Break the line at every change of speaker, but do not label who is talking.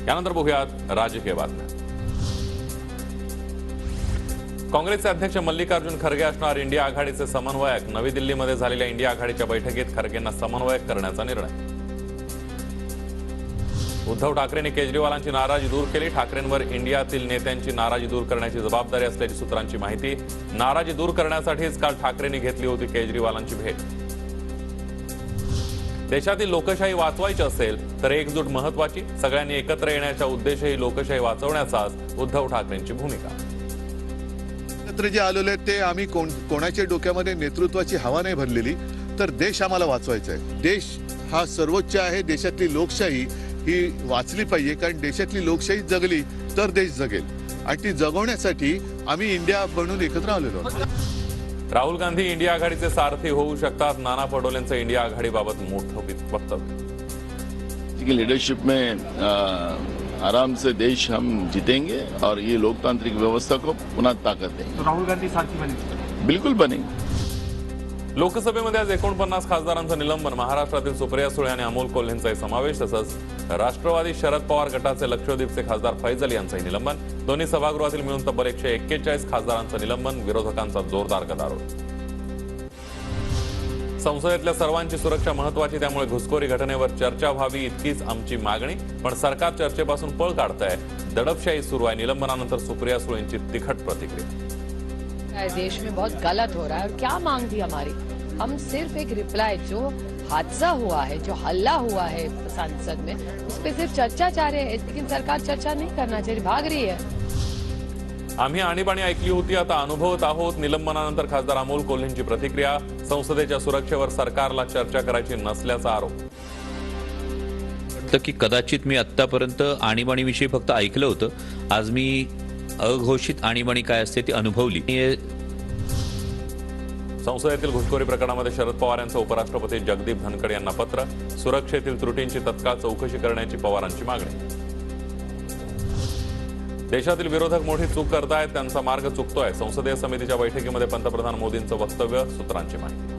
यानंतर बघूयात राजकीय बातम्या। काँग्रेसचे अध्यक्ष मल्लिकार्जुन खरगे असणार इंडिया आघाडीचे समन्वयक। नवी दिल्लीमध्ये झालेल्या इंडिया आघाडीच्या बैठकीत खरगेंना समन्वयक करण्याचा निर्णय। उद्धव ठाकरेंनी केजरीवालांची नाराजी दूर केली। ठाकरेंवर इंडियातील नेत्यांची नाराजी दूर करण्याची जबाबदारी असल्याची सूत्रांची माहिती। नाराजी दूर करण्यासाठीच काल ठाकरेंनी घेतली होती केजरीवालांची भेट। देशातील लोकशाही वाचवायची असेल तर एकजूट महत्वाची। सगळ्यांनी एकत्र येण्याच्या उद्देशही लोकशाही वाचवण्याचाच उद्धव ठाकरेंची भूमिका।
एकत्र जे आलेले आहेत ते आम्ही कोणाच्या डोक्यामध्ये नेतृत्वाची हवा नाही भरलेली, तर देश आम्हाला वाचवायचा आहे। देश हा सर्वोच्च आहे। देशातली लोकशाही ही वाचली पाहिजे, कारण देशातली लोकशाही जगली तर देश जगेल आणि ती जगवण्यासाठी आम्ही इंडिया बनून एकत्र आलेलो आहोत।
राहुल गांधी इंडिया आघाडीचे सारथी होऊ शकतात। नाना पटोलेंचं इंडिया आघाडीबाबत मोठं वक्तव्य।
की लीडरशिप में आराम से देश हम जीतेंगे और ये लोकतांत्रिक व्यवस्था को पुनः ताकत देंगे।
तो राहुल गांधी सारथी बनेंगे?
बिल्कुल बनेंगे।
लोकसभेमध्ये आज 49 खासदारांचं निलंबन। महाराष्ट्रातील सुप्रिया सुळे आणि अमोल कोल्हेंचाही समावेश। तसंच राष्ट्रवादी शरद पवार गटाचे लक्षद्वीपचे खासदार फैजल यांचंही निलंबन। दोन्ही सभागृहातील मिळून तब्बल 141 खासदारांचं निलंबन। विरोधकांचा जोरदार गदारोळ। संसदेतल्या सर्वांची सुरक्षा महत्वाची, त्यामुळे घुसखोरी घटनेवर चर्चा व्हावी इतकीच आमची मागणी। पण सरकार चर्चेपासून पळ काढतंय। दडपशाही सुरू आहे। निलंबनानंतर सुप्रिया सुळेंची तिखट प्रतिक्रिया।
देश में बहुत गलत हो रहा है और क्या मांग थी हमारी? हम सिर्फ एक रिप्लाई, जो हादसा हुआ है, जो हल्ला हुआ है संसद में, उस पर सिर्फ चर्चा चाह रहे हैं, लेकिन सरकार चर्चा नहीं करना चाहिए, भाग रही है।
आम्ही आणीबाणी ऐकली होती, आता अनुभवत आहोत। निलंबनानंतर खासदार अमोल कोल्हेंची प्रतिक्रिया। संसदेच्या सुरक्षेवर सरकारला चर्चा करायची नसल्याचा आरोप।
की कदाचित मी आतापर्यंत आणीबाणीविषयी फक्त ऐकलं होतं, आज मी अघोषित आणीबाणी काय असते ती अनुभवली।
संसदेतील घुसखोरी प्रकरणामध्ये शरद पवार यांचं उपराष्ट्रपती जगदीप धनखड यांना पत्र। सुरक्षेतील त्रुटींची तत्काळ चौकशी करण्याची पवारांची मागणी। देशातील विरोधक मोठी चूक करतायत, त्यांचा मार्ग चुकतोय। संसदीय समितीच्या बैठकीमध्ये पंतप्रधान मोदींचं वक्तव्य। सूत्रांची माहिती।